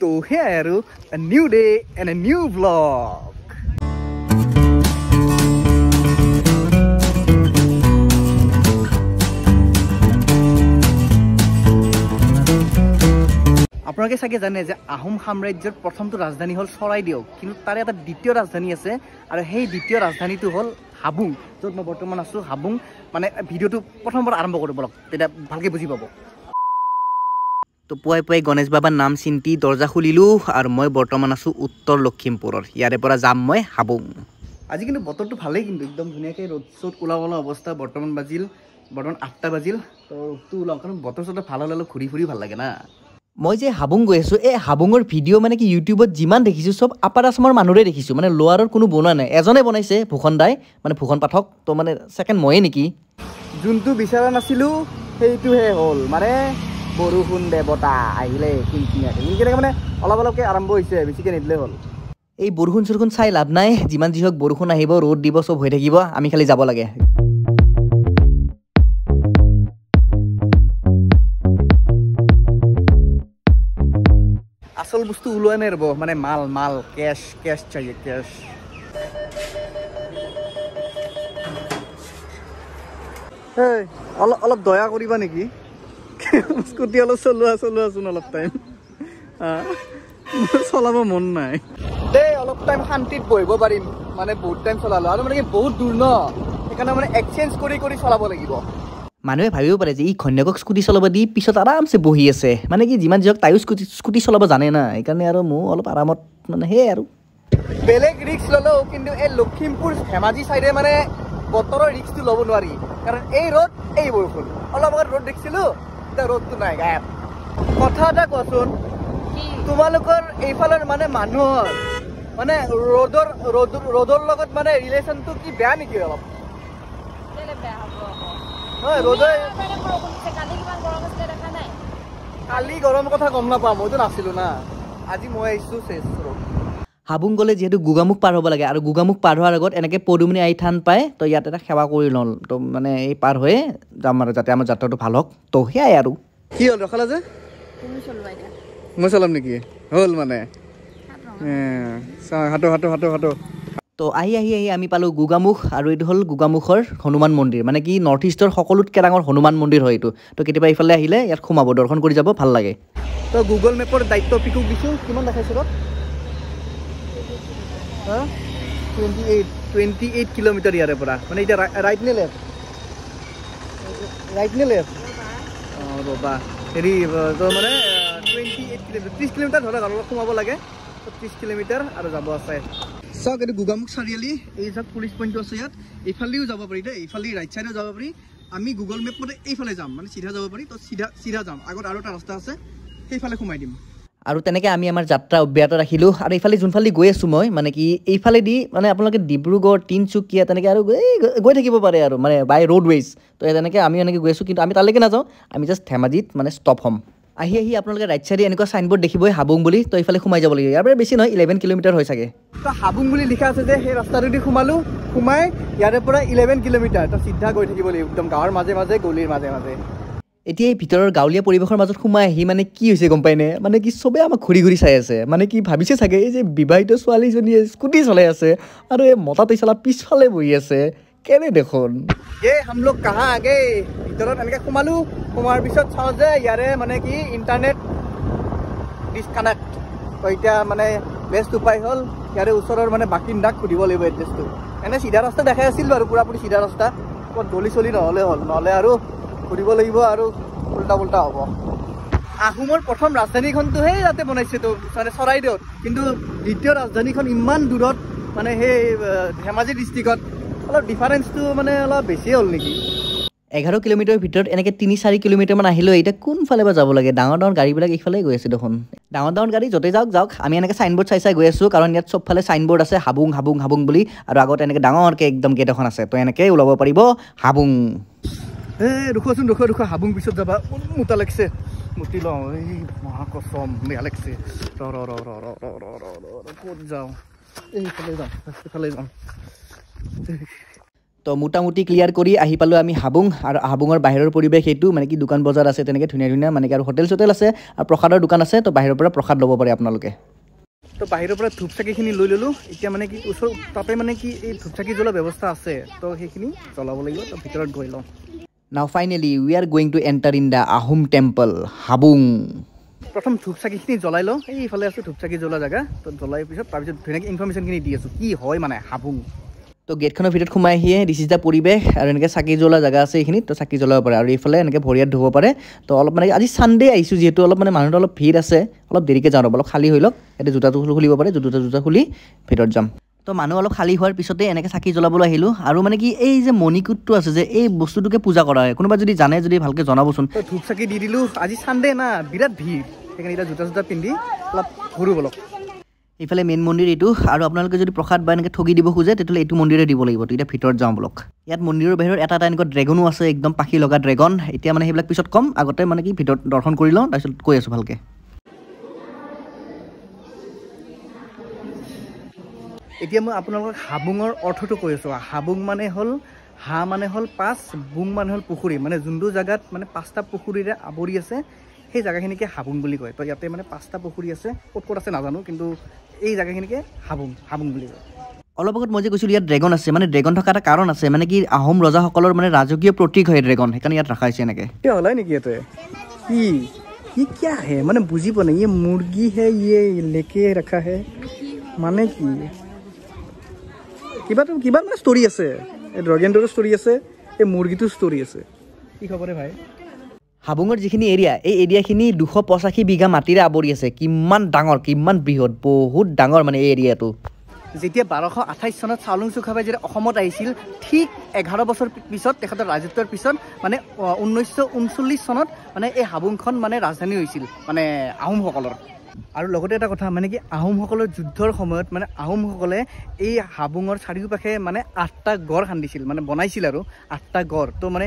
তো here আৰু a new day and a new vlog. আপোনালোকে চাগে জানে যে আহোম সাম্ৰাজ্যৰ প্ৰথমটো ৰাজধানী হ'ল চৰাইদেউ, কিন্তু তাৰে এটা দ্বিতীয় ৰাজধানী আছে আৰু সেই দ্বিতীয় ৰাজধানীটো হ'ল হাবুং, য'ত মই বৰ্তমান আছোঁ। হাবুং মানে ভিডিঅ'টো প্ৰথমবাৰ আৰম্ভ কৰোঁ বলক, তেতিয়া ভালকৈ বুজি পাব। তো পুৱাই পুৱাই গণেশ বাবাৰ নাম চিন্তি দৰ্জা খুলিলোঁ আৰু মই বৰ্তমান আছোঁ উত্তৰ লখিমপুৰৰ। ইয়াৰে পৰা যাম মই হাবুং। আজি কিন্তু বতৰটো ভালেই, কিন্তু একদম ধুনীয়াকৈ ৰ'দ চ'দ ওলা ওলা অৱস্থা। বৰ্তমান 8টা বাজিল। তো ৰ'দটো ওলাওঁ, কাৰণ বতৰ চতৰ ভাল হ'লে অলপ ঘূৰি ফুৰি ভাল লাগে না। মই যে হাবুং গৈ আছোঁ, এই হাবুঙৰ ভিডিঅ' মানে কি ইউটিউবত যিমান দেখিছোঁ চব আপাৰ আছামৰ মানুহৰে দেখিছোঁ, মানে লোৱাৰৰ কোনো বনোৱা নাই। এজনে বনাইছে, ভূষণ দাই, মানে ভূষণ পাঠক। তো মানে ছেকেণ্ড ময়ে নেকি। যোনটো বিচৰা নাছিলোঁ সেইটোহে হ'ল, মানে বৰষুণ দেৱতা আহিলে কিনকিনীয়াকৈ কিনকিনীয়াকৈ, মানে অলপ অলপকৈ আৰম্ভ হৈছে, বেছিকৈ নিদিলে হ'ল। এই বৰষুণ চৰষুণ চাই লাভ নাই, যিমান যি হওক বৰষুণ আহিব, ৰ'দ দিব, চব হৈ থাকিব, আমি খালি যাব লাগে। আসল বস্তু ওলোৱা নাই ৰ'ব, মানে মাল কেছ চাহিয়ে, কেছ। এই অলপ দয়া কৰিবা নেকি, স্কুটি অলপ চলোৱাচোন অলপ টাইম। চলাব মন নাই দেই, অলপ টাইম শান্তিত বহিব পাৰিম, মানে বহুত টাইম চলালোঁ আৰু মানে কি বহুত দূৰ ন, সেইকাৰণে মানে এক্সচেঞ্জ কৰি চলাব লাগিব। মানুহে ভাবিব পাৰে যে ই ঘৈণীয়েকক স্কুটি চলাব দি পিছত আৰামছে বহি আছে, মানে কি যিমান যি হওক তাইও স্কুটি চলাব জানে না, সেইকাৰণে আৰু মোৰ অলপ আৰামত, মানে সেয়াই আৰু। বেলেগ ৰিক্স ল'লেও কিন্তু এই লখিমপুৰ ধেমাজি চাইডে মানে বতৰৰ ৰিক্সটো ল'ব নোৱাৰি, কাৰণ এই ৰ'দ এই বৰষুণ। অলপ আগত ৰ'দ দেখিছিলোঁ, এতিয়া ৰ'দটো নাই, গায়ব। কথা এটা কোৱাচোন, তোমালোকৰ এইফালৰ মানে মানুহৰ মানে ৰ'দৰ লগত মানে ৰিলেশ্যনটো কি বেয়া নেকি অলপ? কালি গৰম কথা গম নাপাওঁ, মইতো নাছিলোঁ না, আজি মই আহিছোঁ চেচ। হাবুং গ'লে যিহেতু গোগামুখ পাৰ হ'ব লাগে, আৰু গোগামুখ পাৰ হোৱাৰ আগত এনেকৈ পদুমনি আই থান পায়, তো ইয়াত এটা সেৱা কৰি লওঁ, তো মানে এই পাৰ হৈয়ে যাম আৰু, যাতে আমাৰ যাত্ৰাটো ভাল হওক। তো সেয়াই আৰু। কি হ'ল ৰখালা যে? মই চলাম নেকি? হ'ল মানে হাতো। তো আহি আমি পালোঁ গোগামুখ, আৰু এইটো হ'ল গোগামুখৰ হনুমান মন্দিৰ, মানে কি নৰ্থ ইষ্টৰ সকলোতকৈ ডাঙৰ হনুমান মন্দিৰ হয় এইটো। তো কেতিয়াবা ইফালে আহিলে ইয়াত সোমাব, দৰ্শন কৰি যাব, ভাল লাগে। তো গুগল মেপৰ দায়িত্ব পিকুক দিছোঁ, কিমান দেখাইছে তাত? 28 কিলোমিটাৰ ইয়াৰে পৰা, মানে এতিয়া ৰাইট নে লেফ্ট? অঁ ৰ'বা, হেৰি তো মানে 28 কিলোমিটাৰ, 30 কিলোমিটাৰ ধৰক আৰু অলপ সোমাব লাগে, 30 কিলোমিটাৰ আৰু যাব আছে। চাওক এইটো গোগামুখ চাৰিআলি, এই চাওক পুলিচ পইণ্টটো আছে ইয়াত, এইফালেও যাব পাৰি দেই, এইফালে ৰাইট চাইডেও যাব পাৰি। আমি গুগল মেপ মতে এইফালে যাম, মানে চিধা যাব পাৰি, তো চিধা যাম। আগত আৰু এটা ৰাস্তা আছে, সেইফালে সোমাই দিম। আৰু তেনেকৈ আমি আমাৰ যাত্ৰা অব্যাহত ৰাখিলোঁ। আৰু এইফালে যোনফালে গৈ আছোঁ মই, মানে কি এইফালেদি মানে আপোনালোকে ডিব্ৰুগড়, তিনিচুকীয়া তেনেকৈ আৰু গৈ থাকিব পাৰে আৰু, মানে বাই ৰোডৱেজ। তো তেনেকৈ আমি এনেকৈ গৈ আছোঁ, কিন্তু আমি তালৈকে নাযাওঁ, আমি জাষ্ট ধেমাজিত মানে ষ্টপ হ'ম। আহি আপোনালোকে ৰাইট চাইডে এনেকুৱা চাইনবোৰ্ড দেখিবই হাবুং বুলি, তো এইফালে সোমাই যাব লাগিব। ইয়াৰ পৰা বেছি নহয়, 11 কিলোমিটাৰ হয় চাগে। তো হাবুং বুলি লিখা আছে যে, সেই ৰাস্তাটোদি সোমাই ইয়াৰে পৰা 11 কিলোমিটাৰ, তো চিধা গৈ থাকিব লাগিব, একদম গাঁৱৰ মাজে গলিৰ মাজে। এতিয়া এই ভিতৰৰ গাঁৱলীয়া পৰিৱেশৰ মাজত সোমাই আহি মানে কি হৈছে গম পাইনে, মানে কি চবেই আমাক ঘূৰি চাই আছে, মানে কি ভাবিছে চাগে এই যে বিবাহিত ছোৱালীজনীয়ে স্কুটি চলাই আছে আৰু এই মতা তইচলা পিছফালে বহি আছে, কেনে দেখোন। হাম লোক কাহা আগে ভিতৰত এনেকৈ সোমোৱাৰ পিছত চাওঁ যে ইয়াৰে মানে কি ইণ্টাৰনেট ডিছকানেক্ট। তো এতিয়া মানে বেষ্ট উপায় হ'ল ইয়াৰে ওচৰৰ মানে বাসিন্দাক সুধিব লাগিব এড্ৰেছটো। এনে চিধা ৰাস্তা দেখাই আছিল বাৰু, পুৰাপুৰি চিধা ৰাস্তা, ক'ত গলি চলি নহ'লে আৰু ঘূৰিব লাগিব আৰু উল্টা হ'ব। আহোমৰ প্ৰথম ৰাজধানীখনটোহে ইয়াতে বনাইছেতো, মানে চৰাইদেউত, কিন্তু দ্বিতীয় ৰাজধানীখন ইমান দূৰত, মানে সেই ধেমাজি ডিষ্ট্ৰিক্টত। অলপ ডিফাৰেঞ্চটো মানে অলপ বেছিয়ে হ'ল নেকি। 11 কিলোমিটাৰৰ ভিতৰত এনেকৈ 3-4 কিলোমিটাৰমান আহিলোঁ। এতিয়া কোনফালে বা যাব লাগে? ডাঙৰ গাড়ীবিলাক এইফালে গৈ আছে দেখোন। ডাঙৰ গাড়ী য'তে যাওক, আমি এনেকৈ চাইনবোৰ্ড চাই গৈ আছোঁ, কাৰণ ইয়াত চবফালে চাইনবোৰ্ড আছে হাবুং বুলি, আৰু আগত এনেকৈ ডাঙৰকৈ একদম গেট এখন আছে, তো এনেকৈ ওলাব পাৰিব হাবুং। ৰখোৱাচোন, হাবুং পিছত যাবা, মোটা লাগিছে, মুতি লওঁ, এই মহাকচম বেয়া লাগিছে। ক'ত যাওঁ? এইফালে যাওঁ। তো মোটামুটি ক্লিয়াৰ কৰি আহি পালোঁ আমি হাবুং আৰু হাবুঙৰ বাহিৰৰ পৰিৱেশ এইটো মানে কি দোকান বজাৰ আছে তেনেকৈ ধুনীয়া ধুনীয়া মানে কি আৰু হোটেল চোটেল আছে আৰু প্ৰসাদৰ দোকান আছে তো বাহিৰৰ পৰা প্ৰসাদ ল'ব পাৰে আপোনালোকে তো বাহিৰৰ পৰা ধূপ চাকিখিনি লৈ ল'লোঁ এতিয়া মানে কি ওচৰ তাতে মানে কি এই ধূপ চাকি জ্বলোৱা ব্যৱস্থা আছে তো সেইখিনি জ্বলাব লাগিব তো ভিতৰত গৈ লওঁ নাও finally we are going to enter in the Ahom temple Habung প্ৰথম ধূপ চাকিখিনি জ্বলাই লওঁ এইফালে আছোঁ ধূপ চাকি জ্বলোৱা জেগা তো জ্বলাই পিছত তাৰপিছত ধুনীয়াকৈ ইনফৰ্মেশ্যনখিনি দি আছোঁ কি হয় মানে হাবুং তো গেটখনৰ ভিতৰত সোমাই আহিয়ে দিছ ইজ দ্য পৰিৱেশ আৰু এনেকৈ চাকি জ্বলোৱা জেগা আছে এইখিনিত তো চাকি জ্বলাব পাৰে আৰু এইফালে এনেকৈ ভৰিয়াত ধুব পাৰে তো অলপ মানে আজি ছানডে আহিছোঁ যিহেতু অলপ মানে মানুহটো অলপ ভিৰ আছে অলপ দেৰিকৈ যাওঁ অলপ খালী হৈ লওক ইয়াতে জোতাটো খুলিব পাৰে জোতা খুলি ভিতৰত যাম তো মানুহ অলপ খালী হোৱাৰ পিছতে এনেকৈ চাকি জ্বলাবলৈ আহিলোঁ আৰু মানে কি এই যে মণিকূটটো আছে যে এই বস্তুটোকে পূজা কৰা হয় কোনোবা যদি জানে যদি ভালকৈ জনাবচোন তো ধূপ চাকি দি দিলোঁ আজি ছানডে না বিৰাট ভিৰ সেইকাৰণে এতিয়া জোতা পিন্ধি অলপ ঘূৰো বলক এইফালে মেইন মন্দিৰ এইটো আৰু আপোনালোকে যদি প্ৰসাদ বা এনেকৈ ঠগি দিব খোজে তেতিয়াহ'লে এইটো মন্দিৰে দিব লাগিব তো এতিয়া ভিতৰত যাওঁ বলক ইয়াত মন্দিৰৰ বাহিৰত এটা এনেকুৱা ড্ৰেগনো আছে একদম পাখি লগা ড্ৰেগন এতিয়া মানে সেইবিলাক পিছত কম আগতে মানে কি ভিতৰত দৰ্শন কৰি লওঁ তাৰপিছত কৈ আছোঁ ভালকৈ এতিয়া মই আপোনালোকক হাবুঙৰ অৰ্থটো কৈ আছোঁ হাবুং মানে হ'ল হা মানে হ'ল পাঁচ বুং মানে হ'ল পুখুৰী মানে যোনটো জেগাত মানে 5টা পুখুৰীৰে আৱৰি আছে সেই জেগাখিনিকে হাবুং বুলি কয় তো ইয়াতে মানে 5টা পুখুৰী আছে ক'ত আছে নাজানো কিন্তু এই জেগাখিনিকে হাবুং বুলি কয় অলপ আগত মই যে কৈছিলোঁ ইয়াত ড্ৰেগন আছে মানে ড্ৰেগন থকা এটা কাৰণ আছে মানে কি আহোম ৰজাসকলৰ মানে ৰাজকীয় প্ৰতীক হয় ড্ৰেগন সেইকাৰণে ইয়াত ৰখা হৈছে এনেকৈ কিয় হ'লাই নেকি ইয়াতে কি কিয়া হে মানে বুজি পোৱা নাই ইয়ে মুৰ্গী হে ইয়ে লেকে ৰখা হে মানে কি কিবা মানে ষ্টৰি আছে এই ড্ৰেগনটোৰ ষ্টৰি আছে এই মুৰ্গীটোৰ ষ্টৰি আছে কি খবৰ ভাই হাবুঙৰ যিখিনি এৰিয়া এই এৰিয়াখিনি 285 বিঘা মাটিৰে আৱৰি আছে কিমান ডাঙৰ কিমান বৃহৎ বহুত ডাঙৰ মানে এই এৰিয়াটো যেতিয়া 1228 চনত চাওলুং চুকাফাই যেতিয়া অসমত আহিছিল ঠিক 11 বছৰ পিছত তেখেতৰ ৰাজত্বৰ পিছত মানে 1939 চনত মানে এই হাবুংখন মানে ৰাজধানী হৈছিল মানে আহোমসকলৰ আৰু লগতে এটা কথা মানে কি আহোমসকলৰ যুদ্ধৰ সময়ত মানে আহোমসকলে এই হাবুঙৰ চাৰিওপাশে মানে 8টা গড় খান্দিছিল মানে বনাইছিল আৰু 8টা গড় তো মানে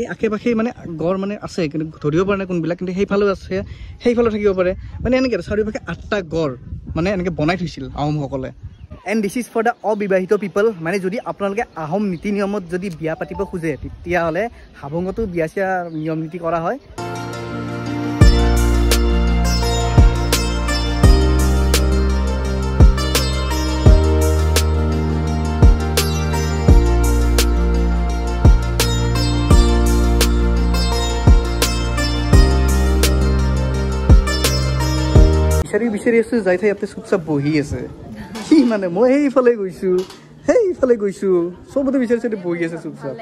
এই আশে-পাশে মানে গড় মানে আছে কিন্তু ধৰিব পৰা নাই কোনবিলাক কিন্তু সেইফালেও আছে সেইফালেও থাকিব পাৰে মানে এনেকৈ চাৰিওপাশে 8টা গড় মানে এনেকৈ বনাই থৈছিল আহোমসকলে and this is for the অবিবাহিত পিপল মানে যদি আপোনালোকে আহোম নীতি নিয়মত যদি বিয়া পাতিব খোজে তেতিয়াহ'লে হাবুঙতো বিয়া চিয়া নিয়ম নীতি কৰা হয় বিচাৰি আছোঁ যাই থাই ইয়াতে চুপচাপ বহি আছে কি মানে মই সেইফালে গৈছোঁ চবতে বিচাৰিছোঁ বহি আছে চুপচাপ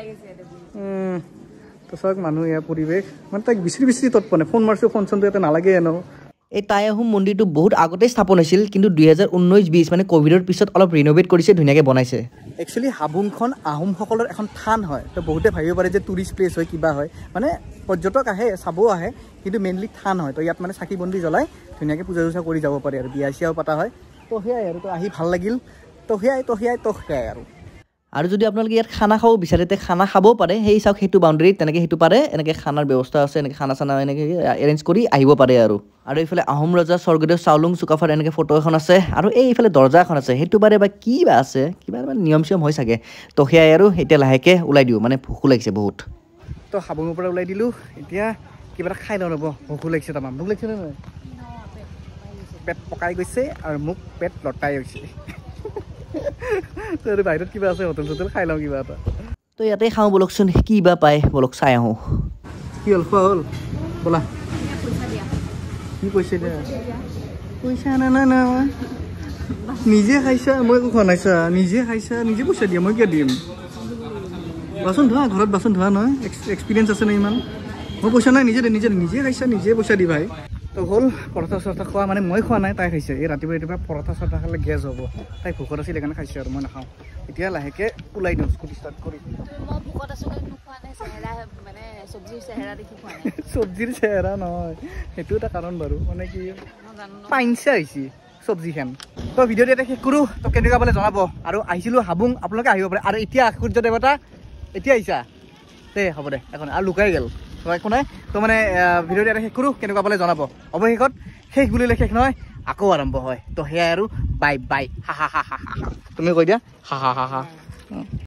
তো চাওক মানুহ ইয়াৰ পৰিৱেশ মানে তাইক বিচাৰি তৎ পোৱা নাই ফোন মাৰিছোঁ ফোন চোনটো ইয়াতে নালাগে এনেও এই টাই আহোম মন্দিৰটো বহুত আগতেই স্থাপন হৈছিল কিন্তু 2019-20 মানে ক'ভিডৰ পিছত অলপ ৰিন'ভেট কৰিছে ধুনীয়াকৈ বনাইছে একচুৱেলি হাবুংখন আহোমসকলৰ এখন থান হয় তো বহুতে ভাবিব পাৰে যে টুৰিষ্ট প্লেচ হয় কিবা হয় মানে পৰ্যটক আহে চাবও আহে কিন্তু মেইনলি থান হয় তো ইয়াত মানে চাকি বন্তি জ্বলাই ধুনীয়াকৈ পূজা চূজা কৰি যাব পাৰে আৰু বিয়া চিয়াও পতা হয় তো সেয়াই আৰু তো আহি ভাল লাগিল তো সেয়াই আৰু যদি আপোনালোকে ইয়াত খানা খাব বিচাৰে তে খানা খাবও পাৰে সেই চাওক সেইটো বাউণ্ডেৰীত তেনেকৈ সেইটো পাৰে এনেকৈ খানাৰ ব্যৱস্থা আছে এনেকৈ খানা চানা এনেকৈ এৰেঞ্জ কৰি আহিব পাৰে আৰু এইফালে আহোম ৰজা স্বৰ্গদেউ চাওলুং চুকাফাৰ এনেকৈ ফটো এখন আছে আৰু এইফালে দৰ্জা এখন আছে সেইটো পাৰে বা কি বা আছে কিবা মানে নিয়ম চিয়ম হয় চাগে তো সেয়াই আৰু এতিয়া লাহেকৈ ওলাই দিওঁ মানে ভোকো লাগিছে বহুত তো হাবুঙৰ পৰা ওলাই দিলোঁ এতিয়া কিবা এটা খাই লওঁ ৰ'ব ভোকো লাগিছে তাৰমান ভোক লাগিছে নে নহয় পেট পকাই গৈছে আৰু মোক পেট লটাই গৈছে বাহিৰত কিবা আছে হোটেল চোটেল খাই লওঁ কিবা এটা তো ইয়াতে খাওঁ বলকচোন কি বা পায় বলক চাই আহোঁ কি হ'ল খোৱা হ'ল ব'লা কি পইচা দিয়া পইচা নাই নিজে খাইছা মই একো খোৱা নাইছা নিজে খাইছা নিজে পইচা দিয়া মই কিয় দিম বাচন ধোৱা ঘৰত বাচন ধোৱা নহয় এক্সপিৰিয়েঞ্চ আছে নে ইমান মই পইচা নাই নিজে খাইছা নিজে পইচা দি ভাই তো হ'ল পৰঠা চৰঠা খোৱা মানে মই খোৱা নাই তাই খাইছে এই ৰাতিপুৱা পৰঠা চৰঠা খালে গেছ হ'ব তাই ভোকত আছিল সেইকাৰণে খাইছে আৰু মই নাখাওঁ এতিয়া লাহেকৈ ওলাই দিওঁ স্কুটি ষ্টাৰ্ট কৰি চব্জিৰ চেহেৰা নহয় সেইটো এটা কাৰণ বাৰু মানে কি পাইনচা হৈছে চব্জিখন তো ভিডিঅ'টো এটা শেষ কৰোঁ তো কেনেকুৱা পালে জনাব আৰু আহিছিলোঁ হাবুং আপোনালোকে আহিব পাৰে আৰু এতিয়া সূৰ্য দেৱতা এতিয়া আহিছা দে হ'ব দে এখন আৰু লুকাই গ'ল একো নাই তো মানে ভিডিঅ'টো এটা শেষ কৰোঁ কেনেকুৱা পালে জনাব অৱশেষত শেষ বুলিলে শেষ নহয় আকৌ আৰম্ভ হয় তো সেয়াই আৰু বাই হা তুমি কৈ দিয়া হা